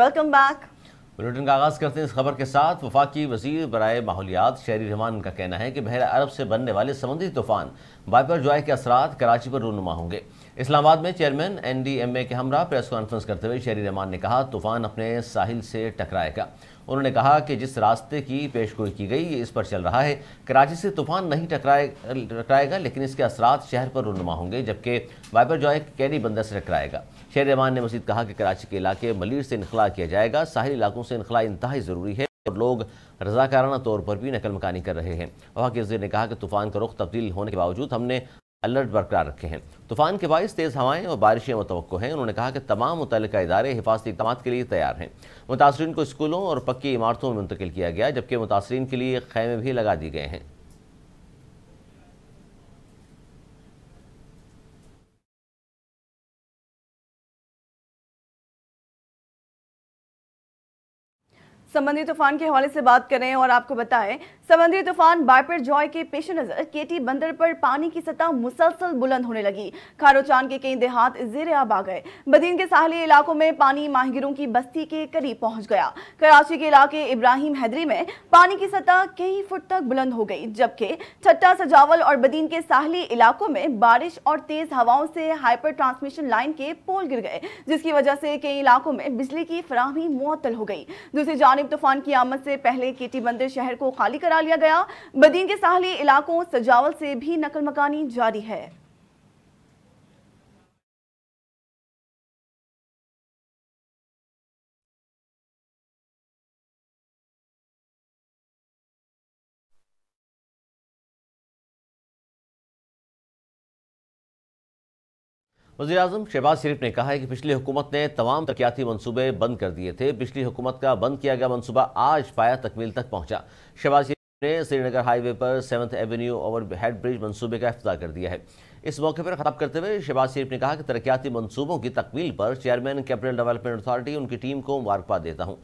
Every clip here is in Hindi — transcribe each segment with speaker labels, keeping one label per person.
Speaker 1: Welcome back.
Speaker 2: बुलेटिन का आगाज करते हैं इस खबर के साथ। वफाकी वजीर बराए माहौलियात शहरी रहमान का कहना है कि बहर अरब से बनने वाले समुद्री तूफान वाइपर जॉय के असरात कराची पर रूनुमा होंगे। इस्लामाबाद में चेयरमैन NDMA के हमरा प्रेस कॉन्फ्रेंस करते हुए शहरी रहमान ने कहा तूफान अपने साहिल से टकराएगा। उन्होंने कहा कि जिस रास्ते की पेशगोई की गई इस पर चल रहा है। कराची से तूफान नहीं टकराएगा लेकिन इसके असरात शहर पर रूनुमा होंगे, जबकि वाइपर जॉय कैडी बंदर से टकराएगा। शहर रहमान ने मजीद कहा कि कराची के इलाके मलीर से इनखला किया जाएगा। साहिल इलाकों से इनखला इंतहाई ज़रूरी है और लोग रजाकाराना तौर पर भी नकल मकानी कर रहे हैं। वहाँ के वज़ीर ने कहा कि तूफान का रुख तब्दील होने के बावजूद हमने अलर्ट बरकरार रखे हैं। तूफान के बाइस तेज़ हवाएं और बारिशें मुतवक्को हैं। उन्होंने कहा कि तमाम मुतल्लिका इदारे हिफाजती इक़दाम के लिए तैयार हैं। मुतासरीन को स्कूलों और पक्की इमारतों में मुंतकिल किया गया, जबकि मुतासरीन के लिए खैमे भी लगा दिए गए हैं।
Speaker 1: समुद्री तूफान के हवाले से बात करें और आपको बताएं, समुद्री तूफान वाइपर जॉय के पेश नजर केटी बंदर पर पानी की सतह मुसलसल बुलंद होने लगी। खारोचान के कई देहात ज़ेर आब आ गए। बदीन के साहली इलाकों में पानी माहिरों की बस्ती के करीब पहुंच गया। कराची के इलाके इब्राहिम हैदरी में पानी की सतह कई फुट तक बुलंद हो गई, जबकि ठट्टा सजावल और बदीन के साहली इलाकों में बारिश और तेज हवाओं से हाइपर ट्रांसमिशन लाइन के पोल गिर गए, जिसकी वजह से कई इलाकों में बिजली की फराहमी मुअत्तल हो गई। दूसरी जानिब तूफान की आमद से पहले केटी बंदर शहर को खाली करा लिया गया। बदीन के साहली इलाकों सजावल से भी नकल मकानी जारी है।
Speaker 2: वज़ीर-ए-आज़म शहबाज शरीफ ने कहा है कि पिछली हुकूमत ने तमाम तरक्याती मनसूबे बंद कर दिए थे। पिछली हुकूमत का बंद किया गया मनसूबा आज पाया तकमील तक पहुंचा। शहबाज शरीफ ने श्रीनगर हाईवे पर 7th Avenue over head bridge मनसूबे का इफ्तिताह कर दिया है। इस मौके पर खिताब करते हुए शहबाज शरीफ ने कहा कि तरक्याती मनसूबों की तकमील पर चेयरमैन कैपिटल डेवलपमेंट अथॉरिटी उनकी टीम को मुबारकबाद देता हूँ।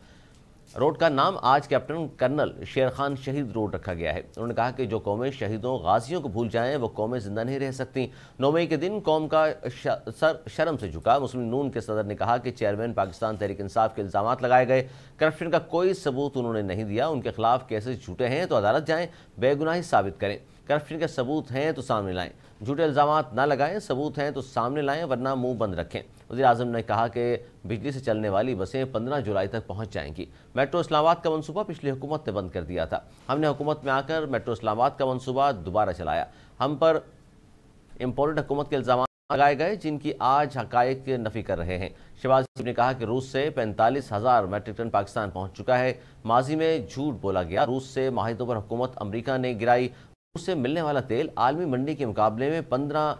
Speaker 2: रोड का नाम आज कैप्टन कर्नल शेर खान शहीद रोड रखा गया है। उन्होंने कहा कि जो कौमें शहीदों गाजियों को भूल जाएं वो कौमें जिंदा नहीं रह सकती। 9 मई के दिन कौम का सर शर्म से झुका। मुस्लिम नून के सदर ने कहा कि चेयरमैन पाकिस्तान तहरीक इंसाफ के इल्जाम लगाए गए, करप्शन का कोई सबूत उन्होंने नहीं दिया। उनके खिलाफ केसेस झूठे हैं तो अदालत जाएं, बेगुनाही साबित करें। करप्शन के सबूत हैं तो सामने लाएं, झूठे इल्जामात ना लगाएं, सबूत हैं तो सामने लाएं, वरना मुंह बंद रखें। वज़ीर-ए-आज़म ने कहा कि बिजली से चलने वाली बसें 15 जुलाई तक पहुंच जाएंगी। मेट्रो इस्लामाबाद का मनसूबा पिछली हुकूमत ने बंद कर दिया था। हमने हुकूमत में आकर मेट्रो इस्लामाबाद का मनसूबा दोबारा चलाया। हम पर इम्पोर्टेड हुकूमत के इल्जाम लगाए गए जिनकी आज हकायक नफी कर रहे हैं। शहबाज शरीफ ने कहा कि रूस से 45,000 मैट्रिक टन पाकिस्तान पहुंच चुका है। माजी में झूठ बोला गया। रूस से माहितों पर हुकूमत अमरीका ने गिराई। उससे मिलने वाला तेल आलमी मंडी के मुकाबले में 15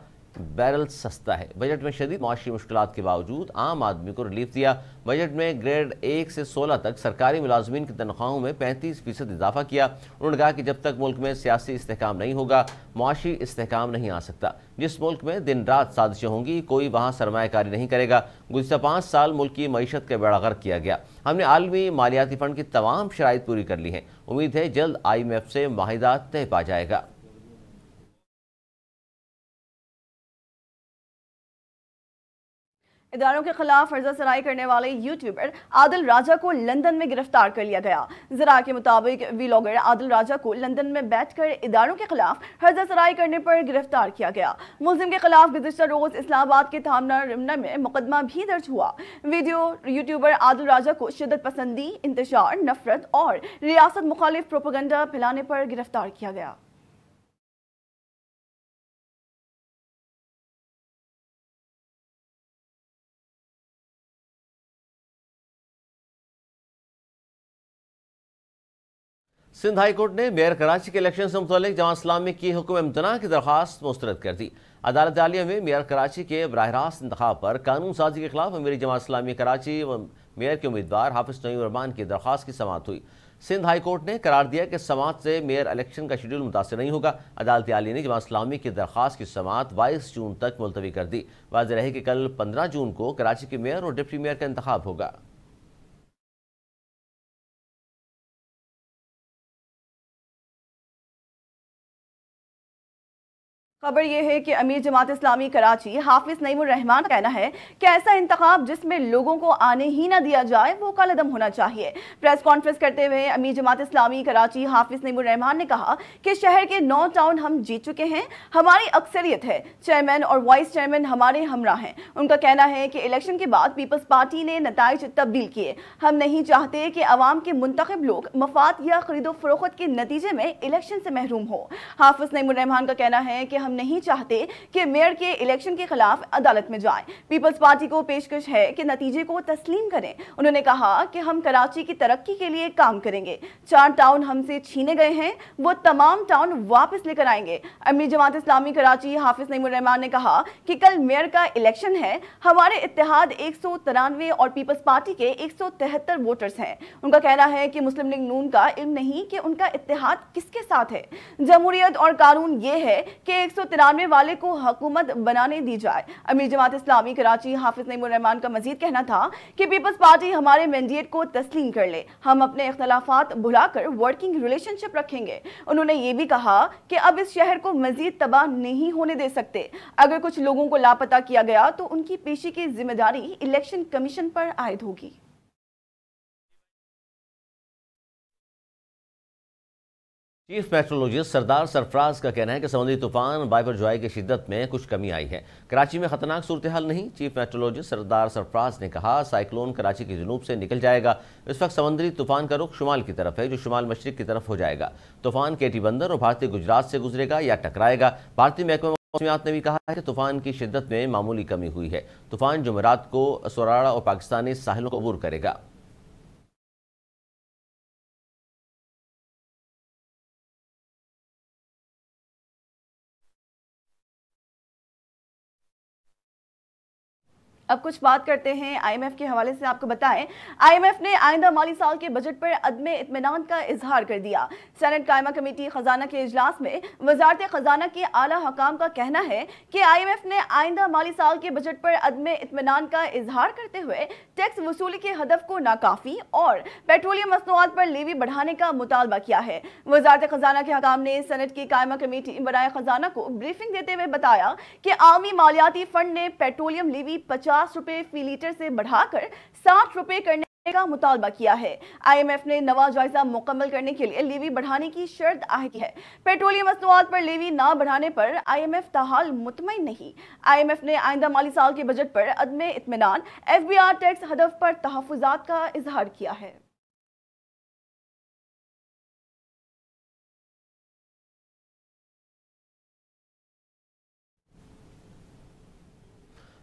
Speaker 2: बैरल सस्ता है। बजट में शदीद माशी मुश्किलात के बावजूद आम आदमी को रिलीफ दिया। बजट में ग्रेड 1 से 16 तक सरकारी मुलाजमीन की तनख्वाहों में 35% इजाफा किया। उन्होंने कहा कि जब तक मुल्क में सियासी इस्तेहकाम नहीं होगा मुआशी इस्तेहकाम नहीं आ सकता। जिस मुल्क में दिन रात साजिशें होंगी कोई वहाँ सरमायाकारी नहीं करेगा। गुज़िश्ता 5 साल मुल्क की मईशत का बेड़ा गर्क किया गया। हमने आलमी मालियाती फंड की तमाम शराइत पूरी कर ली हैं। उम्मीद है जल्द IMF से माहिदा तय पा जाएगा।
Speaker 1: इदारों के खिलाफ फर्जा सराई करने वाले यूट्यूबर आदिल राजा को लंदन में गिरफ्तार कर लिया गया। जरा के मुताबिक व्लॉगर आदिल राजा को लंदन में बैठकर इदारों के खिलाफ फर्जा सराई करने पर गिरफ्तार किया गया। मुलजिम के खिलाफ गुज़िश्ता रोज इस्लामाबाद के थाना रिमना में मुकदमा भी दर्ज हुआ। वीडियो यूट्यूबर आदिल राजा को शिद्दत पसंदी, इंतशार, नफरत और रियासत मुखालिफ प्रोपेगेंडा फैलाने पर गिरफ्तार किया गया।
Speaker 2: सिंध हाई कोर्ट ने मेयर कराची के इलेक्शन से मुतालिक जमात इस्लामी की हुक्म इम्तना की दरख्वास्त मुस्तरद कर दी। अदालत आलिया में मेयर कराची के बराह रास्त इंतखाब पर कानून साजी के खिलाफ अमीरी जमात इस्लामी कराची व मेयर के उम्मीदवार हाफिज नईम रहमान की दरख्वास्त की समाअत हुई। सिंध हाई कोर्ट ने करार दिया कि समाअत से मेयर इलेक्शन का शेड्यूल मुतासर नहीं होगा। अदालत आलिया ने जमात इस्लामी की दरख्वास्त की समाअत 22 जून तक मुलतवी कर दी। वाज़ेह रहे कि कल 15 जून को कराची के मेयर और डिप्टी मेयर का इंतखाब होगा।
Speaker 1: खबर यह है कि अमीर जमात इस्लामी कराची हाफिज नईमुर रहमान का कहना है कि ऐसा इंतखाब जिसमें लोगों को आने ही ना दिया जाए वो कलअदम होना चाहिए। प्रेस कॉन्फ्रेंस करते हुए अमीर जमात इस्लामी कराची हाफिज नईमुर रहमान ने कहा कि शहर के 9 टाउन हम जीत चुके हैं, हमारी अक्सरियत है, चेयरमैन और वाइस चेयरमैन हमारे हमरा हैं। उनका कहना है कि इलेक्शन के बाद पीपल्स पार्टी ने नताइज तब्दील किए। हम नहीं चाहते कि अवाम के मुंतखब लोग मफाद या खरीदो फरोख्त के नतीजे में इलेक्शन से महरूम हो। हाफिज नईमुर रहमान का कहना है कि हम नहीं चाहते कि मेयर के इलेक्शन के खिलाफ अदालत में जाए। पीपल्स पार्टी को पेशकश है कि नतीजे को तस्लीम करें। उन्होंने कहा कि हम कराची की तरक्की के लिए काम करेंगे। 4 टाउन हमसे छीने गए हैं, वो तमाम टाउन वापस लेकर आएंगे। अमीर जमात इस्लामी कराची हाफिज नईमुर रहमान ने कहा कि कल मेयर का इलेक्शन है, हमारे इत्तेहाद 193 और पीपल्स पार्टी के 173 वोटर्स हैं। उनका कहना है कि मुस्लिम लीग नून का इल्म नहीं कि उनका इत्तेहाद किसके साथ है। जमहूरियत और कानून ये है कि 193 वाले को हुकूमत बनाने दी जाए। अमीर जमात इस्लामी कराची हाफिज नईमुर रहमान का मजीद कहना था कि पीपल्स पार्टी हमारे मैंडेट को तस्लीम कर ले, हम अपने इख्तलाफात भुलाकर वर्किंग रिलेशनशिप रखेंगे। उन्होंने ये भी कहा कि अब इस शहर को मजीद तबाह नहीं होने दे सकते। अगर कुछ लोगों को लापता किया गया तो उनकी पेशी की जिम्मेदारी इलेक्शन कमीशन पर आयद होगी।
Speaker 2: चीफ मेट्रोलॉजिस्ट सरदार सरफराज का कहना है कि समुद्री तूफान बाइपरजॉय की शिद्दत में कुछ कमी आई है। कराची में खतरनाक सूरत हाल नहीं। चीफ मेट्रोलॉजिस्ट सरदार सरफराज ने कहा साइक्लोन कराची के जनूब से निकल जाएगा। इस वक्त समुद्री तूफान का रुख शुमाल की तरफ है, जो शुमाल मशरिक की तरफ हो जाएगा। तूफान केटी बंदर और भारतीय गुजरात से गुजरेगा या टकराएगा। भारतीय महकमा मौसमियात ने भी कहा है कि तूफान की शिद्दत में मामूली कमी हुई है। तूफान जुमेरात को सोराड़ा और पाकिस्तानी साहिलों को अबूर करेगा।
Speaker 1: अब कुछ बात करते हैं आईएमएफ के हवाले से। आपको बताएं, आईएमएफ ने आइंदा माली साल के बजट पर अदमे इत्मीनान का इजहार कर दिया। सेनेट कायमा कमेटी खजाना के इजलास में वजारत खजाना के आला हकाम का कहना है कि आईएमएफ ने आइंदा माली साल के बजट पर अदमे इत्मीनान का इजहार करते हुए टैक्स वसूली के हदफ को नाकाफी और पेट्रोलियम मसनूआत पर लेवी बढ़ाने का मुतालबा किया है। वजारत खजाना के हकाम ने सेनेट की कायमा कमेटी बराए खजाना को ब्रीफिंग देते हुए बताया कि आमी मालियाती फंड ने पेट्रोलियम लेवी 50 रुपए फी लीटर से बढ़ाकर 60 रुपए करने का मुतालबा किया है। आईएमएफ ने नवा जायजा मुकम्मल करने के लिए लेवी बढ़ाने की शर्त आयद की है। पेट्रोलियम मसनूआत पर लेवी ना बढ़ाने पर आईएमएफ ताहाल मुतमईन नहीं। आईएमएफ ने आइंदा माली साल के बजट पर अदमे इत्मीनान एफबीआर टैक्स हदफ पर तहफ्फुजात का इजहार किया है।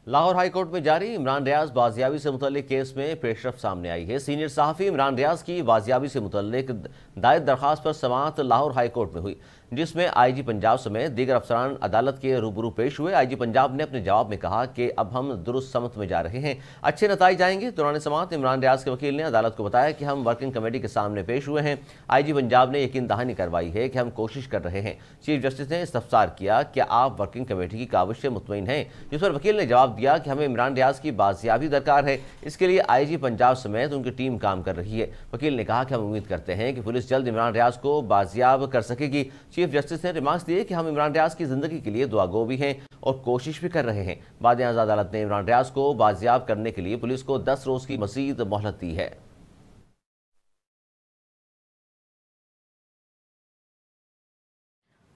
Speaker 2: लाहौर हाई कोर्ट में जारी इमरान रियाज बाजियाबी से मुतल्लिक केस में पेशरफ सामने आई है। सीनियर सहाफ़ी इमरान रियाज की बाजियाबी से मुतल्लिक दायर दरख्वास्त पर समाअत लाहौर हाई कोर्ट में हुई, जिसमें आईजी पंजाब समेत दीगर अफसरान अदालत के रूबरू पेश हुए। आईजी पंजाब ने अपने जवाब में कहा कि अब हम दुरुस्त समत में जा रहे हैं, अच्छे नताइज आएंगे। दौरान समाअत इमरान रियाज के वकील ने अदालत को बताया कि हम वर्किंग कमेटी के सामने पेश हुए हैं। आईजी पंजाब ने यकीन दहानी करवाई है कि हम कोशिश कर रहे हैं। चीफ जस्टिस ने इस्तफसार किया कि आप वर्किंग कमेटी की काविश से मुतमईन हैं, जिस पर वकील ने जवाब दिया कि हमें इमरान रियाज की बाजियाबी दरकार है। इसके लिए आईजी पंजाब समेत उनकी टीम काम कर रही है। वकील ने कहा कि हम उम्मीद करते हैं कि पुलिस जल्द इमरान रियाज को बाजियाब कर सकेगी। चीफ जस्टिस ने रिमार्क्स दिए कि हम इमरान रियाज की जिंदगी के लिए दुआगो भी हैं और कोशिश भी कर रहे हैं। बाद अदालत ने इमरान रियाज को बाजियाब करने के लिए पुलिस को 10 रोज की मजीद मोहलत दी है।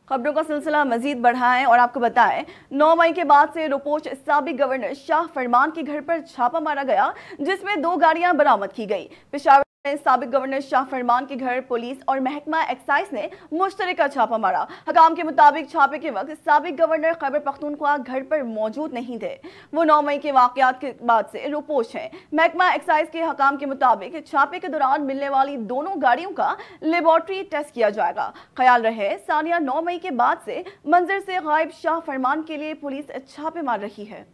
Speaker 1: खबरों का सिलसिला मजीद बढ़ाएं और आपको बताएं, 9 मई के बाद से रोपोश साबिक गवर्नर शाह फरमान के घर पर छापा मारा गया, जिसमें 2 गाड़ियां बरामद की गई। पेशावर में साबिक गवर्नर शाह फरमान के घर पुलिस और महकमा एक्साइज ने मुश्तरका छापा मारा। हकाम के मुताबिक छापे के वक्त साबिक गवर्नर खैबर पख्तूनख्वा घर पर मौजूद नहीं थे। वो 9 मई के वाकयात के बाद से रोपोश हैं। महकमा एक्साइज के हकाम के मुताबिक छापे के दौरान मिलने वाली दोनों गाड़ियों का लेबोरेटरी टेस्ट किया जाएगा। ख्याल रहे सानिया 9 मई के बाद से मंजर से गायब शाह फरमान के लिए पुलिस छापे मार रही है।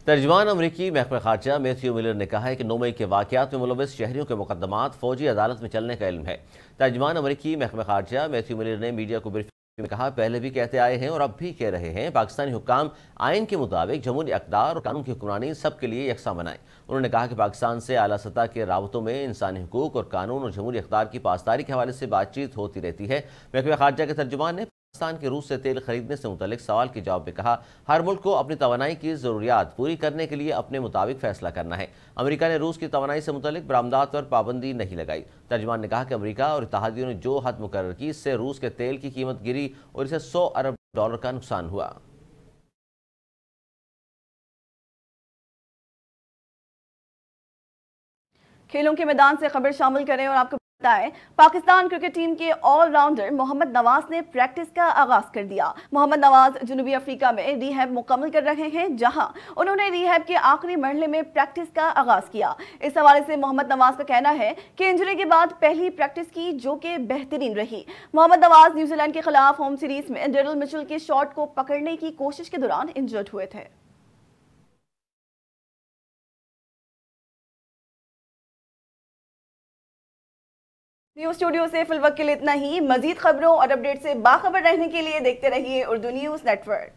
Speaker 2: तर्जुमान अमरीकी महकमा खारजा मैथ्यू मिलर ने कहा है कि 9 मई के वाकयात में मुलविस शहरियों के मुकदमात फौजी अदालत में चलने का इल्म है। तर्जुमान अमरीकी महकमा खारजा मैथ्यू मिलर ने मीडिया को में कहा, पहले भी कहते आए हैं और अब भी कह रहे हैं, पाकिस्तानी हुक्काम आइन के मुताबिक जमहूरी अक़दार और कानून की हुक्मरानी सबके लिए यकसा बनाएं। उन्होंने कहा कि पाकिस्तान से आला सतह के राबतों में इंसानी हुकूक और कानून और जमहूरी अक़दार की पासदारी के हवाले से बातचीत होती रहती है। महकमा खारजा के तर्जुमान ने पाकिस्तान के रूस से तेल खरीदने से मुतल्लिक सवाल के जवाब में कहा, हर मुल्क को अपनी तवानाई की ज़रूरियात पूरी करने के लिए अपने मुताबिक फैसला करना है। अमेरिका ने रूस की तवानाई से मुतल्लिक बरामदात पर पाबंदी नहीं लगाई। तर्जुमान ने कहा कि अमेरिका और इत्तेहादियों ने जो हद मुकर्रर की, इससे रूस के तेल की कीमत गिरी और इसे $100 अरब का नुकसान हुआ।
Speaker 1: खेलों के मैदान से खबर शामिल करें और आपको बताएं, पाकिस्तान क्रिकेट टीम के ऑलराउंडर मोहम्मद नवाज ने प्रैक्टिस का आगाज कर दिया। मोहम्मद नवाज जनूबी अफ्रीका में रिहैब मुकम्मल कर रहे हैं, जहां उन्होंने रिहैब के आखिरी मरहले में प्रैक्टिस का आगाज किया। इस हवाले से मोहम्मद नवाज का कहना है कि इंजरी के बाद पहली प्रैक्टिस की, जो कि बेहतरीन रही। मोहम्मद नवाज न्यूजीलैंड के खिलाफ होम सीरीज में डेरिल मिचेल के शॉट को पकड़ने की कोशिश के दौरान इंजर्ड हुए थे। न्यूज स्टूडियो से फिल वक्त के लिए इतना ही। मजीद खबरों और अपडेट से बाखबर रहने के लिए देखते रहिए उर्दू न्यूज नेटवर्क।